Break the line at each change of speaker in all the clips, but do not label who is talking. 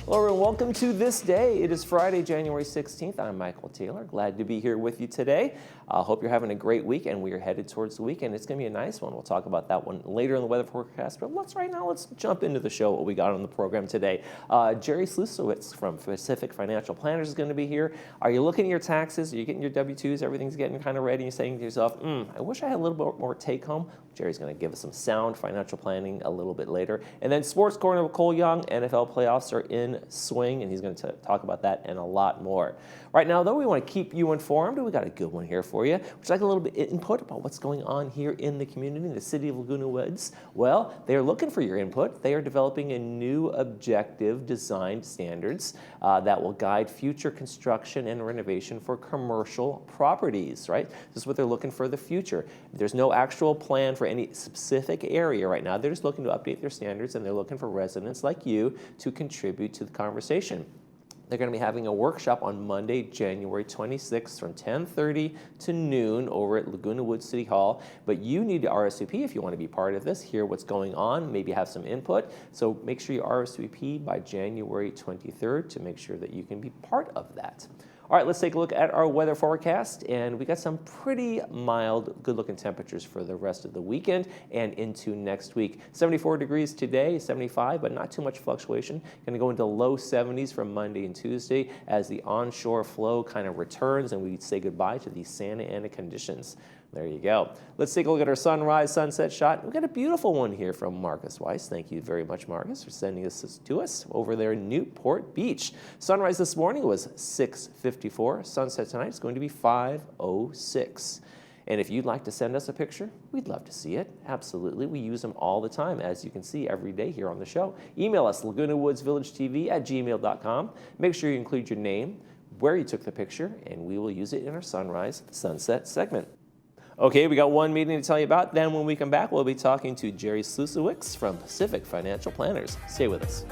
Hello and welcome to This Day. It is Friday, January 16th. I'm Michael Taylor. Glad to be here with you today. I hope you're having a great week, and we are headed towards the weekend. It's going to be a nice one. We'll talk about that one later in the weather forecast, but let's jump into the show, what we got on the program today. Jerry Slusowitz from Pacific Financial Planners is going to be here. Are you looking at your taxes? Are you getting your W-2s? Everything's getting kind of ready. You're saying to yourself, I wish I had a little bit more take home. Jerry's going to give us some sound financial planning a little bit later. And then Sports Corner with Cole Young. NFL playoffs are in swing, and he's going to talk about that and a lot more. Right now, though, we want to keep you informed. We got a good one here for you. Would you like a little bit of input about what's going on here in the community, in the city of Laguna Woods? Well, they're looking for your input. They are developing a new objective design standards that will guide future construction and renovation for commercial properties, right? This is what they're looking for the future. There's no actual plan for any specific area right now. They're just looking to update their standards, and they're looking for residents like you to contribute to the conversation. They're going to be having a workshop on Monday, January 26th from 10:30 to noon over at Laguna Woods City Hall. But you need to RSVP if you want to be part of this, hear what's going on, maybe have some input. So make sure you RSVP by January 23rd to make sure that you can be part of that. All right, let's take a look at our weather forecast, and we got some pretty mild, good-looking temperatures for the rest of the weekend and into next week. 74 degrees today, 75, but not too much fluctuation. Going to go into low 70s from Monday and Tuesday as the onshore flow kind of returns and we say goodbye to these Santa Ana conditions. There you go. Let's take a look at our sunrise sunset shot. We've got a beautiful one here from Marcus Weiss. Thank you very much, Marcus, for sending this to us over there in Newport Beach. Sunrise this morning was 6:54. Sunset tonight is going to be 5:06. And if you'd like to send us a picture, we'd love to see it. Absolutely. We use them all the time, as you can see every day here on the show. Email us, lagunawoodsvillagetv@gmail.com. Make sure you include your name, where you took the picture, and we will use it in our sunrise sunset segment. Okay, we got one meeting to tell you about. Then when we come back, we'll be talking to Jerry Slusowitz from Pacific Financial Planners. Stay with us.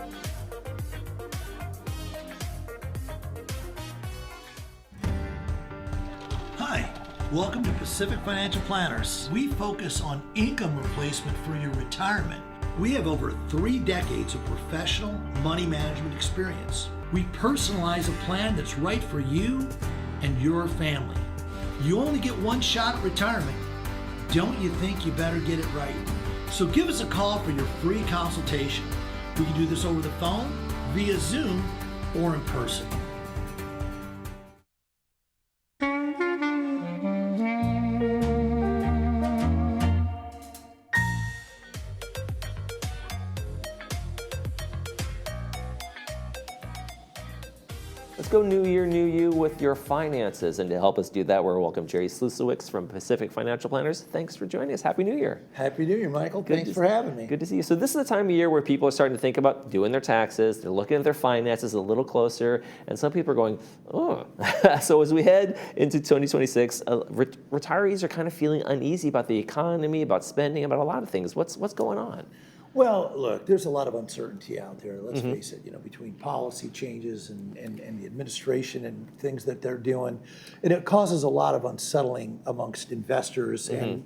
Hi, welcome to Pacific Financial Planners. We focus on income replacement for your retirement. We have over 3 decades of professional money management experience. We personalize a plan that's right for you and your family. You only get one shot at retirement. Don't you think you better get it right? So give us a call for your free consultation. We can do this over the phone, via Zoom, or in person.
Let's go New Year, New You with your finances. And to help us do that, we're welcome Jerry Slusowitz from Pacific Financial Planners. Thanks for joining us. Happy New Year.
Happy New Year, Michael. Thanks for having me.
Good to see you. So this is the time of year where people are starting to think about doing their taxes. They're looking at their finances a little closer. And some people are going, oh. So as we head into 2026, retirees are kind of feeling uneasy about the economy, about spending, about a lot of things. What's going on?
Well, look, there's a lot of uncertainty out there. Let's face it, between policy changes and the administration and things that they're doing. And it causes a lot of unsettling amongst investors and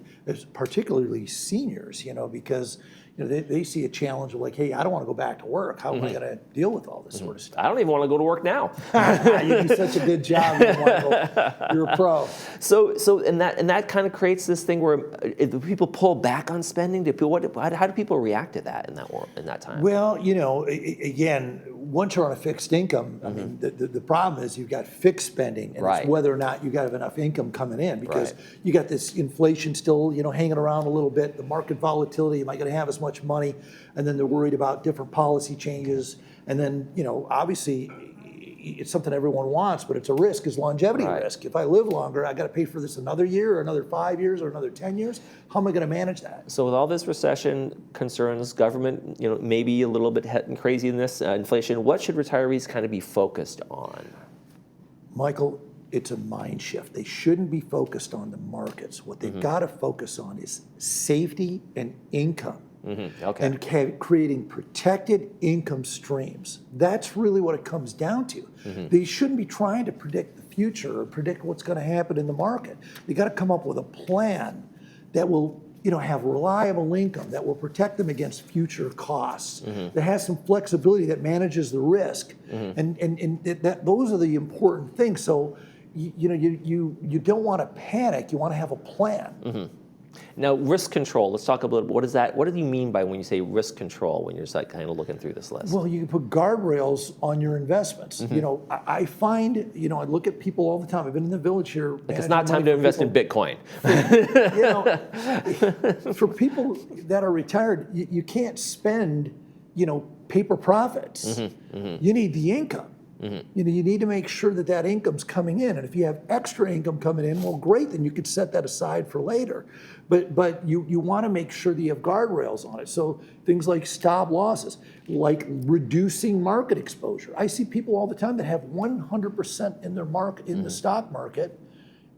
particularly seniors, because they see a challenge of like, hey, I don't want to go back to work. How am I going to deal with all this sort of stuff?
I don't even want to go to work now.
You do such a good job, Michael. You're a pro.
So that kind of creates this thing where do people pull back on spending? How do people react to that in that time?
Well, again, once you're on a fixed income, I mean, the problem is you've got fixed spending, and it's whether or not you got enough income coming in, because you got this inflation still, hanging around a little bit, the market volatility, am I going to have as much money? And then they're worried about different policy changes. And then, obviously, it's something everyone wants, but it's a risk, is longevity risk. If I live longer, I got to pay for this another year or another 5 years or another 10 years. How am I going to manage that?
So with all this recession concerns, government, maybe a little bit crazy in this inflation, what should retirees kind of be focused on?
Michael, it's a mind shift. They shouldn't be focused on the markets. What they've got to focus on is safety and income. And creating protected income streams. That's really what it comes down to. They shouldn't be trying to predict the future or predict what's going to happen in the market. They got to come up with a plan that will have reliable income that will protect them against future costs, that has some flexibility, that manages the risk, and those are the important things. So, you don't want to panic. You want to have a plan.
Now, risk control. Let's talk a little bit. What is that? What do you mean by when you say risk control? When you're just like kind of looking through this list.
Well, you can put guardrails on your investments. I find, I look at people all the time. I've been in the village here.
Like it's not time to invest in Bitcoin.
For people that are retired, you can't spend, paper profits. You need the income. You need to make sure that income's coming in, and if you have extra income coming in, well, great. Then you could set that aside for later. But you want to make sure that you have guardrails on it. So things like stop losses, like reducing market exposure. I see people all the time that have 100% in their market in the stock market,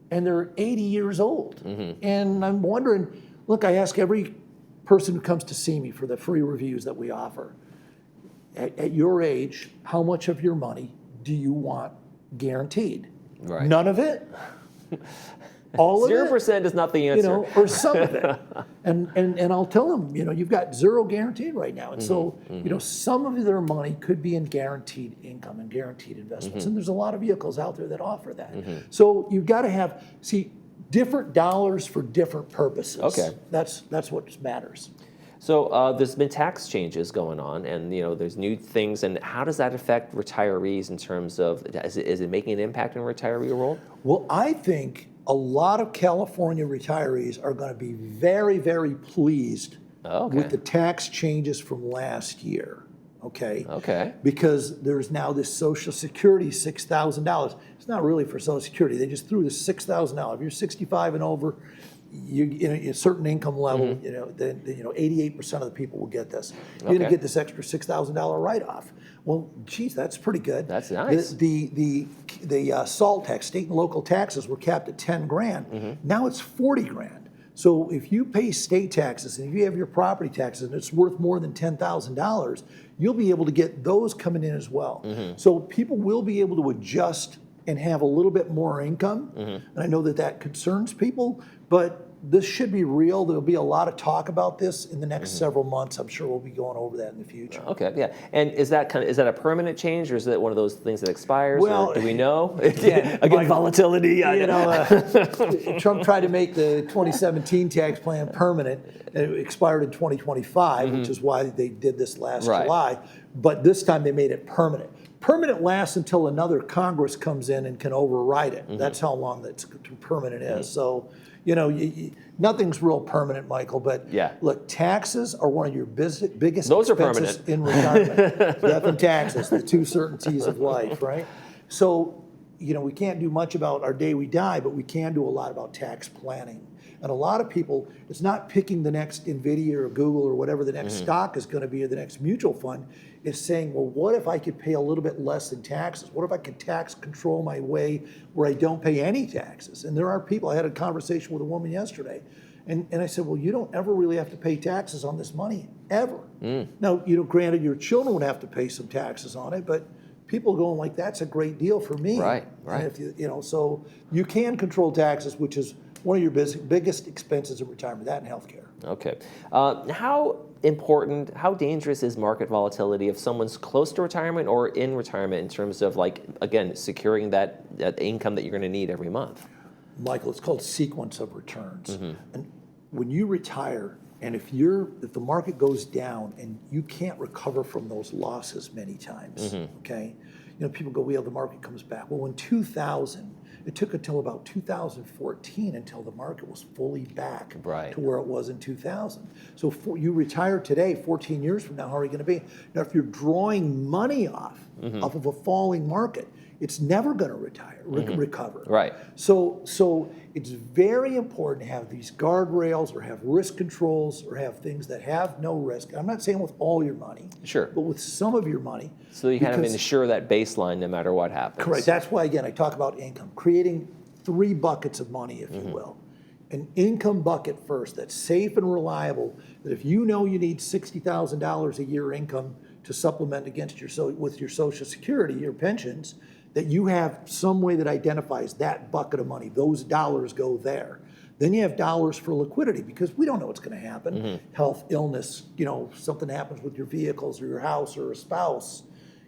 and they're 80 years old. And I'm wondering. Look, I ask every person who comes to see me for the free reviews that we offer. At your age, how much of your money do you want guaranteed?
Right.
None of it? All of it?
0% is not the answer.
Or some of it. And I'll tell them, you've got zero guaranteed right now. And so, some of their money could be in guaranteed income and guaranteed investments. And there's a lot of vehicles out there that offer that. So you've got to have, different dollars for different purposes.
Okay.
That's what matters.
So there's been tax changes going on, and there's new things. And how does that affect retirees in terms of is it making an impact on the retiree role?
Well, I think a lot of California retirees are going to be very, very pleased with the tax changes from last year. Okay. Because there's now this Social Security $6,000. It's not really for Social Security. They just threw this $6,000. If you're 65 and over, you a certain income level, then 88% of the people will get this. You're going to get this extra $6,000 write-off. Well, geez, that's pretty good.
That's nice.
The SALT tax, state and local taxes, were capped at 10 grand. Now it's 40 grand. So if you pay state taxes and if you have your property taxes and it's worth more than $10,000, you'll be able to get those coming in as well. So people will be able to adjust and have a little bit more income. And I know that concerns people, but this should be real. There'll be a lot of talk about this in the next several months. I'm sure we'll be going over that in the future. Okay,
yeah. And is that a permanent change, or is it one of those things that expires?
Well,
or do we know?
Again,
volatility.
Trump tried to make the 2017 tax plan permanent, and it expired in 2025, which is why they did this last July. But this time they made it permanent. Permanent lasts until another Congress comes in and can override it. That's how long that permanent is. So, nothing's real permanent, Michael. But look, taxes are one of your biggest
Those
expenses
are permanent.
in retirement. Death and taxes, the two certainties of life, right? So, we can't do much about our day we die, but we can do a lot about tax planning. And a lot of people, it's not picking the next NVIDIA or Google or whatever the next stock is going to be or the next mutual fund. It's saying, well, what if I could pay a little bit less in taxes? What if I could tax control my way where I don't pay any taxes? And there are people, I had a conversation with a woman yesterday, and I said, well, you don't ever really have to pay taxes on this money, ever. Now, granted, your children would have to pay some taxes on it, but people going like, that's a great deal for me.
Right.
And if so you can control taxes, which is one of your biggest expenses in retirement, that and healthcare.
Okay. How dangerous is market volatility if someone's close to retirement or in retirement in terms of, securing that income that you're going to need every month?
Michael, it's called sequence of returns. And when you retire, and if the market goes down and you can't recover from those losses many times, okay? People go, well, the market comes back. Well, in 2000, it took until about 2014 until the market was fully back to where it was in 2000. So you retire today, 14 years from now, how are you going to be? Now, if you're drawing money off of a falling market, it's never going to recover.
Right.
So it's very important to have these guardrails or have risk controls or have things that have no risk. I'm not saying with all your money.
Sure.
But with some of your money.
So you kind of ensure that baseline no matter what happens.
Correct. That's why, again, I talk about income. Creating 3 buckets of money, if you will. An income bucket first that's safe and reliable, that if you need $60,000 a year income to supplement against with your Social Security, your pensions, that you have some way that identifies that bucket of money. Those dollars go there. Then you have dollars for liquidity because we don't know what's going to happen. Health, illness, something happens with your vehicles or your house or a spouse.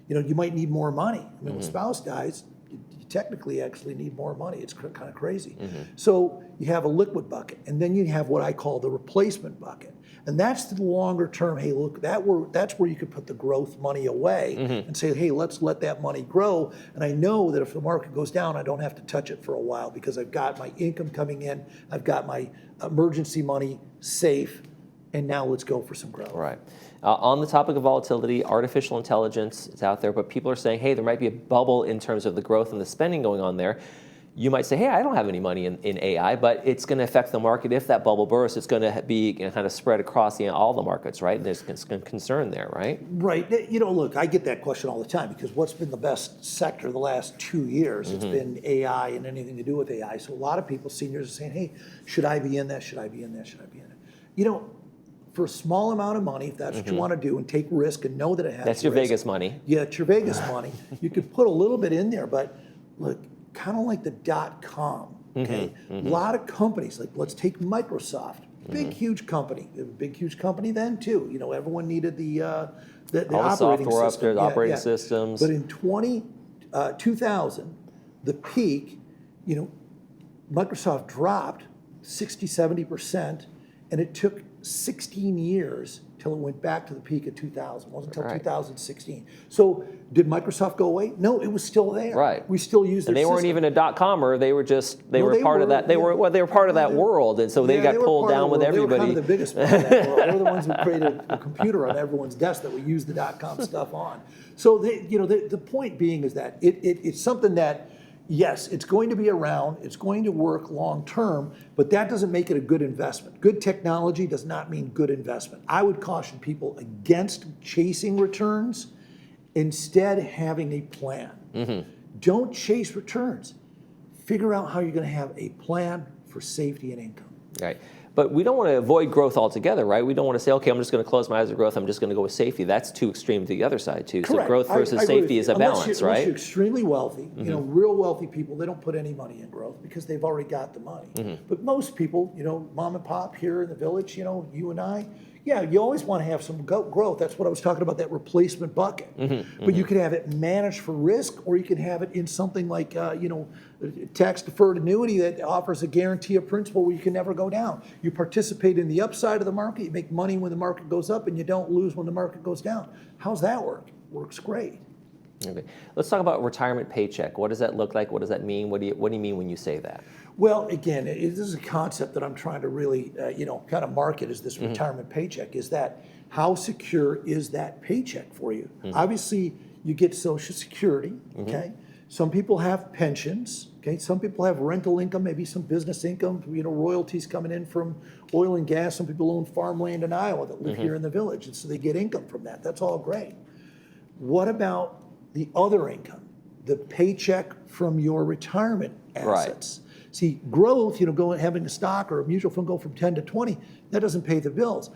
You might need more money. I mean, when a spouse dies, you technically actually need more money. It's kind of crazy. So you have a liquid bucket, and then you have what I call the replacement bucket. And that's the longer term, hey, look, that's where you could put the growth money away and say, hey, let's let that money grow. And I know that if the market goes down, I don't have to touch it for a while because I've got my income coming in, I've got my emergency money safe, and now let's go for some growth.
Right. On the topic of volatility, artificial intelligence is out there, but people are saying, hey, there might be a bubble in terms of the growth and the spending going on there. You might say, hey, I don't have any money in AI, but it's going to affect the market. If that bubble bursts, it's going to be kind of spread across all the markets, right? And there's concern there, right?
Right. Look, I get that question all the time because what's been the best sector the last 2 years? It's been AI and anything to do with AI. So a lot of people, seniors, are saying, hey, should I be in that? Should I be in that? Should I be in it? For a small amount of money, if that's what you want to do and take risk and know that it has
That's your
risk,
Vegas money.
Yeah, it's your Vegas money. You could put a little bit in there, but look, kind of like the .com, okay? A lot of companies, like let's take Microsoft, big, huge company. It was a big, huge company then too. Everyone needed the operating
software
system.
operating systems.
But in 2000, the peak, Microsoft dropped 60, 70%, and it took 16 years till it went back to the peak of 2000. It wasn't until 2016. So did Microsoft go away? No, it was still there.
Right.
We still use their
And they weren't
system.
even a .comer. They were part of that. They were part of that world, and so they got pulled down with everybody.
They were kind of the biggest part of that world. They were the ones who created a computer on everyone's desk that we use the .com stuff on. So the point being is that it's something that, yes, it's going to be around, it's going to work long term, but that doesn't make it a good investment. Good technology does not mean good investment. I would caution people against chasing returns, instead having a plan. Don't chase returns. Figure out how you're going to have a plan for safety and income.
Right. But we don't want to avoid growth altogether, right? We don't want to say, okay, I'm just going to close my eyes to growth, I'm just going to go with safety. That's too extreme to the other side, too.
Correct.
So growth versus safety is a balance, right?
Unless you're extremely wealthy, real wealthy people, they don't put any money in growth because they've already got the money. But most people, mom and pop here in the village, you and I, yeah, you always want to have some growth. That's what I was talking about, that replacement bucket. But you could have it managed for risk, or you can have it in something like, tax-deferred annuity that offers a guarantee of principal where you can never go down. You participate in the upside of the market, you make money when the market goes up, and you don't lose when the market goes down. How's that work? Works great.
Okay. Let's talk about retirement paycheck. What does that look like? What does that mean? What do you mean when you say that?
Well, again, this is a concept that I'm trying to really, kind of market as this retirement paycheck, is that how secure is that paycheck for you? Obviously, you get Social Security, okay? Some people have pensions, okay? Some people have rental income, maybe some business income, royalties coming in from oil and gas. Some people own farmland in Iowa that live here in the village, and so they get income from that. That's all great. What about the other income, the paycheck from your retirement assets? Right. See, growth, having a stock or a mutual fund go from 10 to 20, that doesn't pay the bills.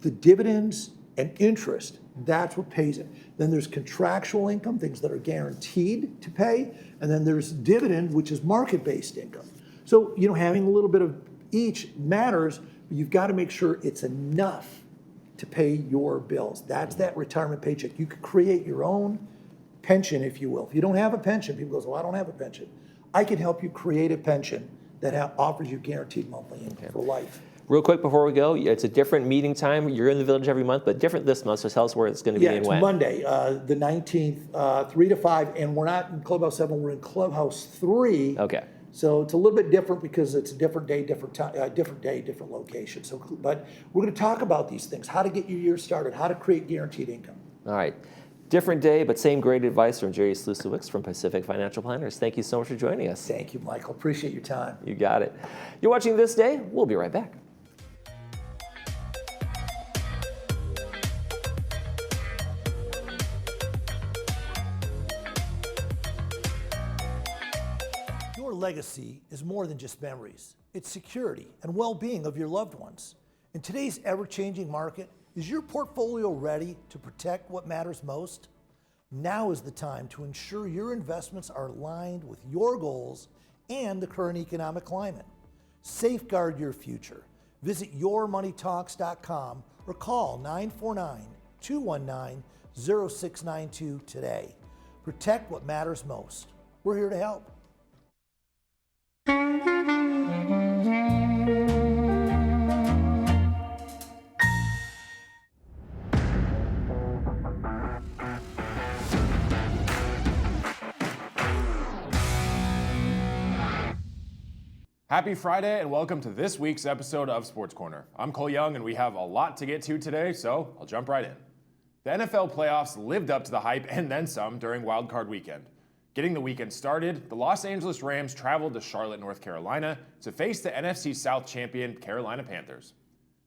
The dividends and interest, that's what pays it. Then there's contractual income, things that are guaranteed to pay, and then there's dividend, which is market-based income. So, having a little bit of each matters, but you've got to make sure it's enough to pay your bills. That's that retirement paycheck. You could create your own pension, if you will. If you don't have a pension, people go, well, I don't have a pension. I can help you create a pension that offers you guaranteed monthly income for life.
Real quick before we go, it's a different meeting time. You're in the village every month, but different this month, so tell us where it's going to be and when.
It's Monday, the 19th, 3 to 5, and we're not in Clubhouse 7, we're in Clubhouse 3.
Okay.
So it's a little bit different because it's a different day, different time, different location. So, but we're going to talk about these things, how to get your year started, how to create guaranteed income.
All right. Different day, but same great advice from Jerry Slusewicz from Pacific Financial Planners. Thank you so much for joining us.
Thank you, Michael. Appreciate your time.
You got it. You're watching This Day. We'll be right back.
Your legacy is more than just memories. It's security and well-being of your loved ones. In today's ever-changing market, is your portfolio ready to protect what matters most? Now is the time to ensure your investments are aligned with your goals and the current economic climate. Safeguard your future. Visit yourmoneytalks.com or call 949-219-0692 today. Protect what matters most. We're here to help.
Happy Friday and welcome to this week's episode of Sports Corner. I'm Cole Young and we have a lot to get to today, so I'll jump right in. The NFL playoffs lived up to the hype and then some during Wild Card Weekend. Getting the weekend started, the Los Angeles Rams traveled to Charlotte, North Carolina to face the NFC South champion Carolina Panthers.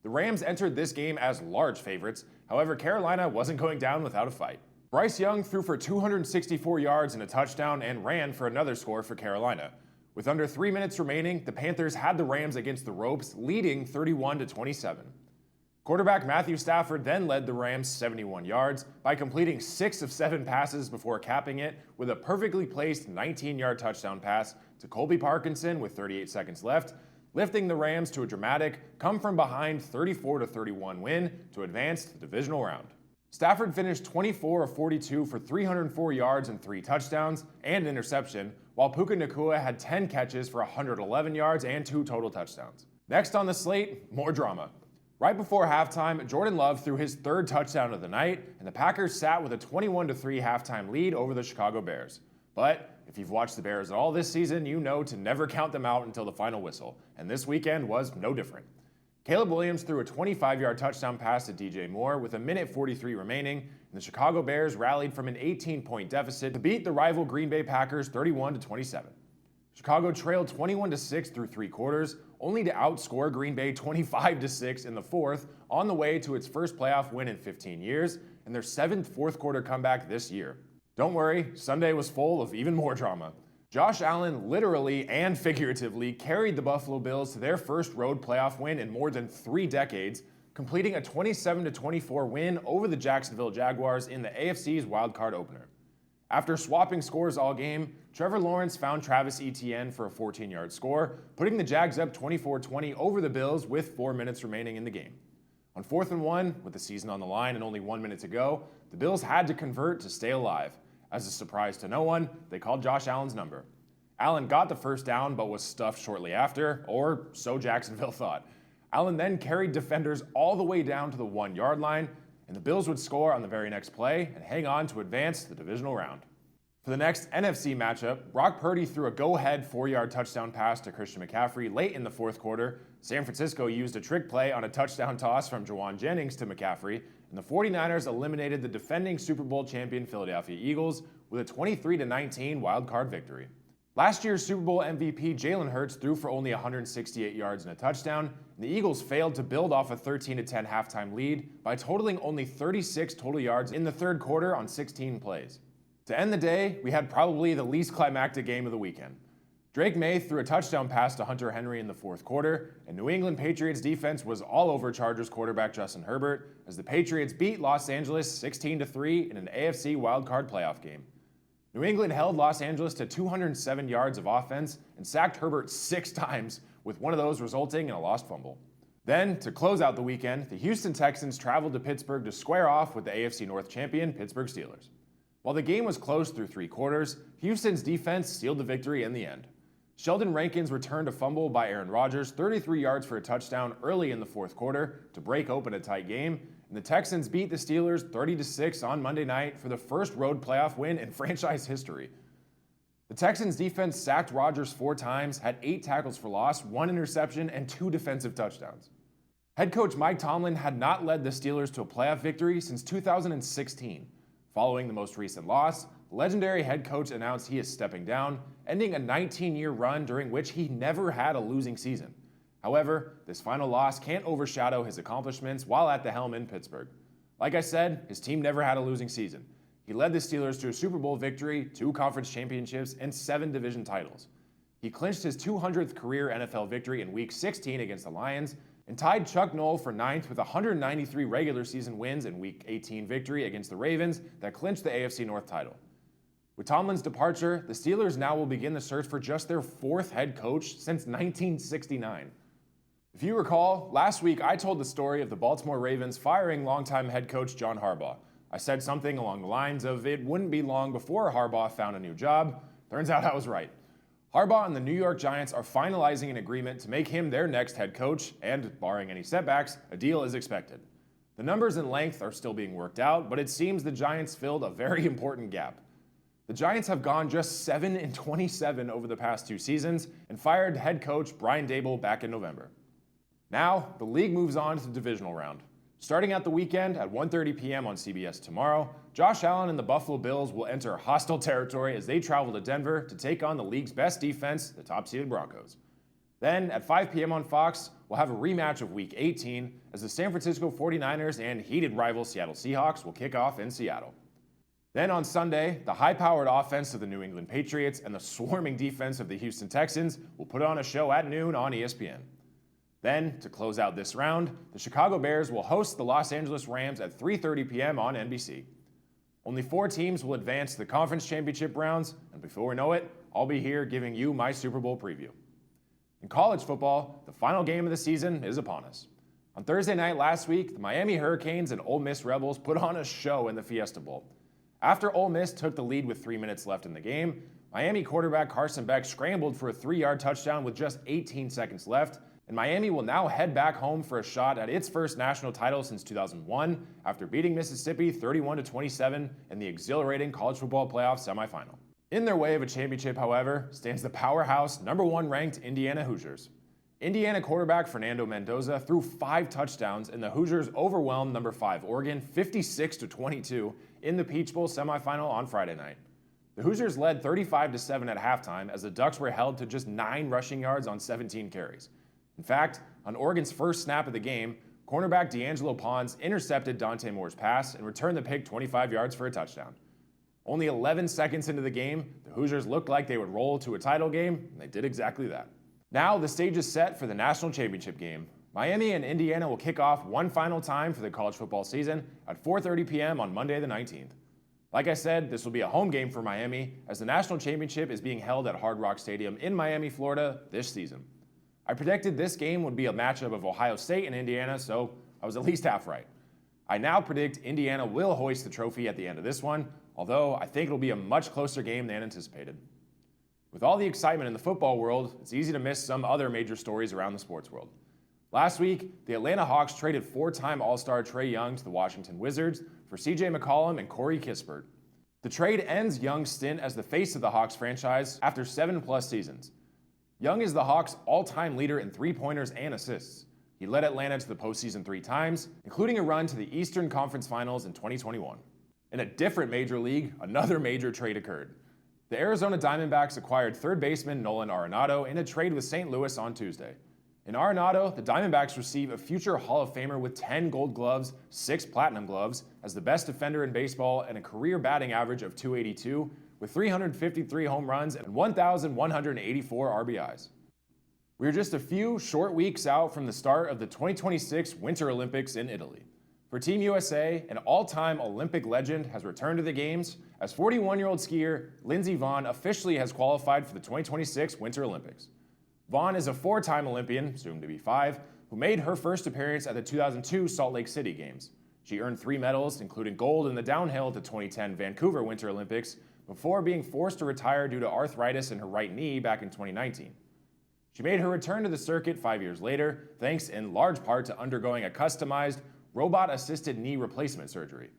The Rams entered this game as large favorites, however Carolina wasn't going down without a fight. Bryce Young threw for 264 yards and a touchdown and ran for another score for Carolina. With under 3 minutes remaining, the Panthers had the Rams against the ropes, leading 31-27. Quarterback Matthew Stafford then led the Rams 71 yards by completing 6 of 7 passes before capping it with a perfectly placed 19-yard touchdown pass to Colby Parkinson with 38 seconds left, lifting the Rams to a dramatic come-from-behind 34-31 win to advance to the divisional round. Stafford finished 24 of 42 for 304 yards and 3 touchdowns and an interception, while Puka Nacua had 10 catches for 111 yards and 2 total touchdowns. Next on the slate, more drama. Right before halftime, Jordan Love threw his 3rd touchdown of the night, and the Packers sat with a 21-3 halftime lead over the Chicago Bears. But if you've watched the Bears at all this season, you know to never count them out until the final whistle, and this weekend was no different. Caleb Williams threw a 25-yard touchdown pass to DJ Moore with 1:43 remaining, and the Chicago Bears rallied from an 18-point deficit to beat the rival Green Bay Packers 31-27. Chicago trailed 21-6 through 3 quarters, only to outscore Green Bay 25-6 in the 4th on the way to its first playoff win in 15 years and their 7th fourth-quarter comeback this year. Don't worry, Sunday was full of even more drama. Josh Allen literally and figuratively carried the Buffalo Bills to their first road playoff win in more than 3 decades, completing a 27-24 win over the Jacksonville Jaguars in the AFC's wildcard opener. After swapping scores all game, Trevor Lawrence found Travis Etienne for a 14-yard score, putting the Jags up 24-20 over the Bills with 4 minutes remaining in the game. On 4th and 1, with the season on the line and only 1 minute to go, the Bills had to convert to stay alive. As a surprise to no one, they called Josh Allen's number. Allen got the first down but was stuffed shortly after, or so Jacksonville thought. Allen then carried defenders all the way down to the 1-yard line, and the Bills would score on the very next play and hang on to advance to the divisional round. For the next NFC matchup, Brock Purdy threw a go-ahead 4-yard touchdown pass to Christian McCaffrey late in the 4th quarter. San Francisco used a trick play on a touchdown toss from Jawan Jennings to McCaffrey, and the 49ers eliminated the defending Super Bowl champion Philadelphia Eagles with a 23-19 wild-card victory. Last year's Super Bowl MVP Jalen Hurts threw for only 168 yards and a touchdown, and the Eagles failed to build off a 13-10 halftime lead by totaling only 36 total yards in the 3rd quarter on 16 plays. To end the day, we had probably the least climactic game of the weekend. Drake May threw a touchdown pass to Hunter Henry in the 4th quarter, and New England Patriots defense was all over Chargers quarterback Justin Herbert as the Patriots beat Los Angeles 16-3 in an AFC wildcard playoff game. New England held Los Angeles to 207 yards of offense and sacked Herbert 6 times, with one of those resulting in a lost fumble. Then, to close out the weekend, the Houston Texans traveled to Pittsburgh to square off with the AFC North champion Pittsburgh Steelers. While the game was close through 3 quarters, Houston's defense sealed the victory in the end. Sheldon Rankins returned a fumble by Aaron Rodgers 33 yards for a touchdown early in the 4th quarter to break open a tight game, and the Texans beat the Steelers 30-6 on Monday night for the first road playoff win in franchise history. The Texans defense sacked Rodgers 4 times, had 8 tackles for loss, 1 interception, and 2 defensive touchdowns. Head coach Mike Tomlin had not led the Steelers to a playoff victory since 2016. Following the most recent loss, the legendary head coach announced he is stepping down, ending a 19-year run during which he never had a losing season. However, this final loss can't overshadow his accomplishments while at the helm in Pittsburgh. Like I said, his team never had a losing season. He led the Steelers to a Super Bowl victory, 2 conference championships, and 7 division titles. He clinched his 200th career NFL victory in Week 16 against the Lions, and tied Chuck Noll for 9th with 193 regular season wins in Week 18 victory against the Ravens that clinched the AFC North title. With Tomlin's departure, the Steelers now will begin the search for just their fourth head coach since 1969. If you recall, last week I told the story of the Baltimore Ravens firing longtime head coach John Harbaugh. I said something along the lines of it wouldn't be long before Harbaugh found a new job. Turns out I was right. Harbaugh and the New York Giants are finalizing an agreement to make him their next head coach, and barring any setbacks, a deal is expected. The numbers and length are still being worked out, but it seems the Giants filled a very important gap. The Giants have gone just 7-27 over the past 2 seasons and fired head coach Brian Daboll back in November. Now, the league moves on to the divisional round. Starting at the weekend at 1:30 p.m. on CBS tomorrow, Josh Allen and the Buffalo Bills will enter hostile territory as they travel to Denver to take on the league's best defense, the top-seeded Broncos. Then, at 5 p.m. on Fox, we'll have a rematch of Week 18 as the San Francisco 49ers and heated rival Seattle Seahawks will kick off in Seattle. Then on Sunday, the high-powered offense of the New England Patriots and the swarming defense of the Houston Texans will put on a show at noon on ESPN. Then, to close out this round, the Chicago Bears will host the Los Angeles Rams at 3:30 p.m. on NBC. Only 4 teams will advance to the conference championship rounds, and before we know it, I'll be here giving you my Super Bowl preview. In college football, the final game of the season is upon us. On Thursday night last week, the Miami Hurricanes and Ole Miss Rebels put on a show in the Fiesta Bowl. After Ole Miss took the lead with 3 minutes left in the game, Miami quarterback Carson Beck scrambled for a 3-yard touchdown with just 18 seconds left, and Miami will now head back home for a shot at its first national title since 2001 after beating Mississippi 31-27 in the exhilarating college football playoff semifinal. In their way of a championship, however, stands the powerhouse #1 ranked Indiana Hoosiers. Indiana quarterback Fernando Mendoza threw 5 touchdowns, and the Hoosiers overwhelmed #5 Oregon 56-22 in the Peach Bowl semifinal on Friday night. The Hoosiers led 35-7 at halftime as the Ducks were held to just 9 rushing yards on 17 carries. In fact, on Oregon's first snap of the game, cornerback D'Angelo Pons intercepted Dante Moore's pass and returned the pick 25 yards for a touchdown. Only 11 seconds into the game, the Hoosiers looked like they would roll to a title game, and they did exactly that. Now the stage is set for the national championship game. Miami and Indiana will kick off one final time for the college football season at 4:30 p.m. on Monday the 19th. Like I said, this will be a home game for Miami as the national championship is being held at Hard Rock Stadium in Miami, Florida this season. I predicted this game would be a matchup of Ohio State and Indiana, so I was at least half right. I now predict Indiana will hoist the trophy at the end of this one, although I think it'll be a much closer game than anticipated. With all the excitement in the football world, it's easy to miss some other major stories around the sports world. Last week, the Atlanta Hawks traded 4-time All-Star Trae Young to the Washington Wizards for CJ McCollum and Corey Kispert. The trade ends Young's stint as the face of the Hawks franchise after 7+ seasons. Young is the Hawks' all-time leader in three-pointers and assists. He led Atlanta to the postseason 3 times, including a run to the Eastern Conference Finals in 2021. In a different major league, another major trade occurred. The Arizona Diamondbacks acquired third baseman Nolan Arenado in a trade with St. Louis on Tuesday. In Arenado, the Diamondbacks receive a future Hall of Famer with 10 Gold Gloves, 6 Platinum Gloves, as the best defender in baseball and a career batting average of .282, with 353 home runs and 1,184 RBIs. We're just a few short weeks out from the start of the 2026 Winter Olympics in Italy. For Team USA, an all-time Olympic legend has returned to the Games as 41-year-old skier Lindsey Vonn officially has qualified for the 2026 Winter Olympics. Vonn is a 4-time Olympian, soon to be 5, who made her first appearance at the 2002 Salt Lake City Games. She earned 3 medals, including gold in the downhill at the 2010 Vancouver Winter Olympics, before being forced to retire due to arthritis in her right knee back in 2019. She made her return to the circuit 5 years later, thanks in large part to undergoing a customized, robot-assisted knee replacement surgery.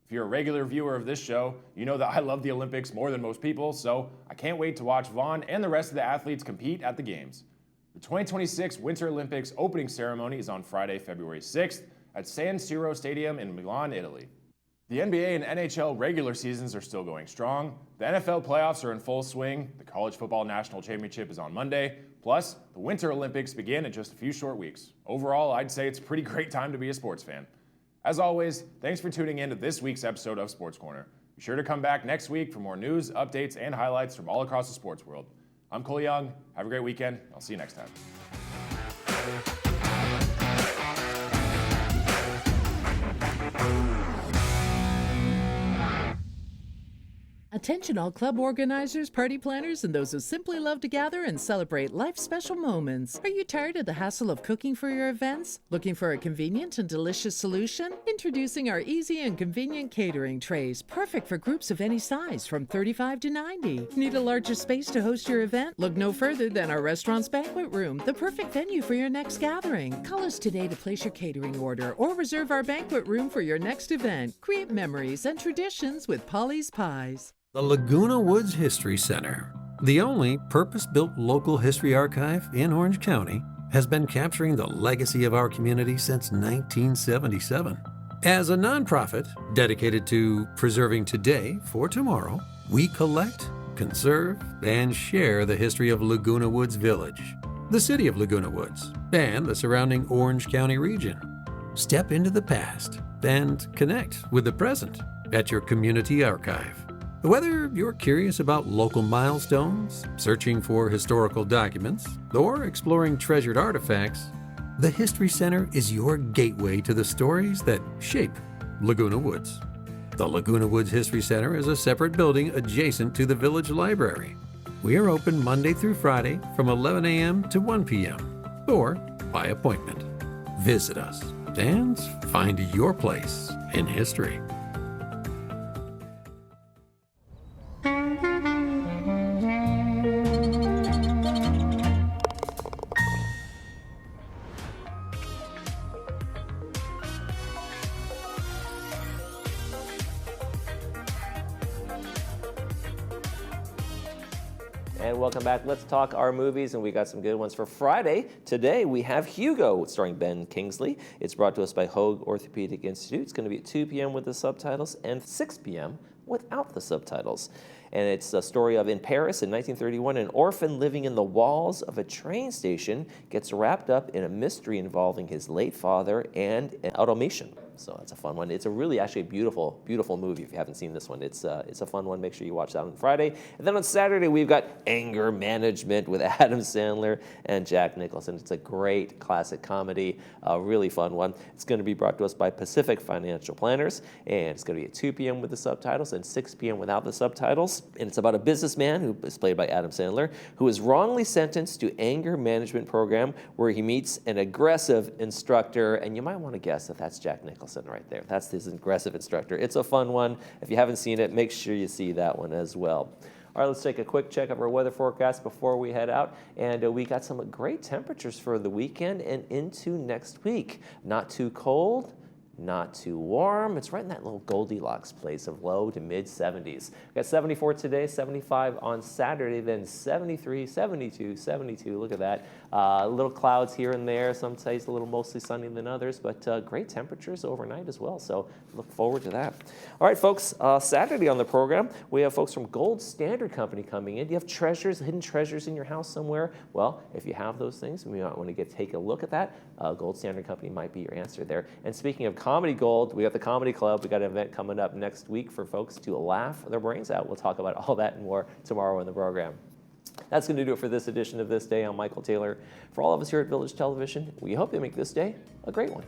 If you're a regular viewer of this show, you know that I love the Olympics more than most people, so I can't wait to watch Vonn and the rest of the athletes compete at the Games. The 2026 Winter Olympics opening ceremony is on Friday, February 6th at San Siro Stadium in Milan, Italy. The NBA and NHL regular seasons are still going strong. The NFL playoffs are in full swing. The College Football National Championship is on Monday. Plus, the Winter Olympics begin in just a few short weeks. Overall, I'd say it's a pretty great time to be a sports fan. As always, thanks for tuning in to this week's episode of Sports Corner. Be sure to come back next week for more news, updates, and highlights from all across the sports world. I'm Cole Young. Have a great weekend. I'll see you next time.
At Attention all club organizers, party planners, and those who simply love to gather and celebrate life's special moments. Are you tired of the hassle of cooking for your events? Looking for a convenient and delicious solution? Introducing our easy and convenient catering trays, perfect for groups of any size from 35 to 90. Need a larger space to host your event? Look no further than our restaurant's banquet room, the perfect venue for your next gathering. Call us today to place your catering order or reserve our banquet room for your next event. Create memories and traditions with Polly's Pies.
The Laguna Woods History Center, the only purpose-built local history archive in Orange County, has been capturing the legacy of our community since 1977. As a nonprofit dedicated to preserving today for tomorrow, we collect, conserve, and share the history of Laguna Woods Village, the city of Laguna Woods, and the surrounding Orange County region. Step into the past and connect with the present at your community archive. Whether you're curious about local milestones, searching for historical documents, or exploring treasured artifacts, the History Center is your gateway to the stories that shape Laguna Woods. The Laguna Woods History Center is a separate building adjacent to the Village Library. We are open Monday through Friday from 11 a.m. to 1 p.m. or by appointment. Visit us and find your place in history.
And welcome back. Let's talk our movies, and we got some good ones for Friday. Today we have Hugo, starring Ben Kingsley. It's brought to us by Hoag Orthopedic Institute. It's going to be at 2 p.m. with the subtitles and 6 p.m. without the subtitles. And it's a story of, in Paris in 1931, an orphan living in the walls of a train station gets wrapped up in a mystery involving his late father and an automation. So that's a fun one. It's a really actually beautiful, beautiful movie if you haven't seen this one. It's a fun one. Make sure you watch that on Friday. And then on Saturday, we've got Anger Management with Adam Sandler and Jack Nicholson. It's a great classic comedy, a really fun one. It's going to be brought to us by Pacific Financial Planners, and it's going to be at 2 p.m. with the subtitles and 6 p.m. without the subtitles. And it's about a businessman, who is played by Adam Sandler, who is wrongly sentenced to anger management program where he meets an aggressive instructor. And you might want to guess that that's Jack Nicholson right there. That's his aggressive instructor. It's a fun one. If you haven't seen it, make sure you see that one as well. All right, let's take a quick check of our weather forecast before we head out. And we got some great temperatures for the weekend and into next week. Not too cold, not too warm. It's right in that little Goldilocks place of low to mid 70s. We got 74 today, 75 on Saturday, then 73, 72, 72. Look at that. Little clouds here and there. Some days a little mostly sunny than others, but great temperatures overnight as well. So look forward to that. All right, folks, Saturday on the program, we have folks from Gold Standard Company coming in. Do you have treasures, hidden treasures in your house somewhere? Well, if you have those things, we might want to take a look at that. Gold Standard Company might be your answer there. And speaking of Comedy Gold, we got the Comedy Club. We got an event coming up next week for folks to laugh their brains out. We'll talk about all that and more tomorrow in the program. That's going to do it for this edition of This Day. I'm Michael Taylor. For all of us here at Village Television, we hope you make this day a great one.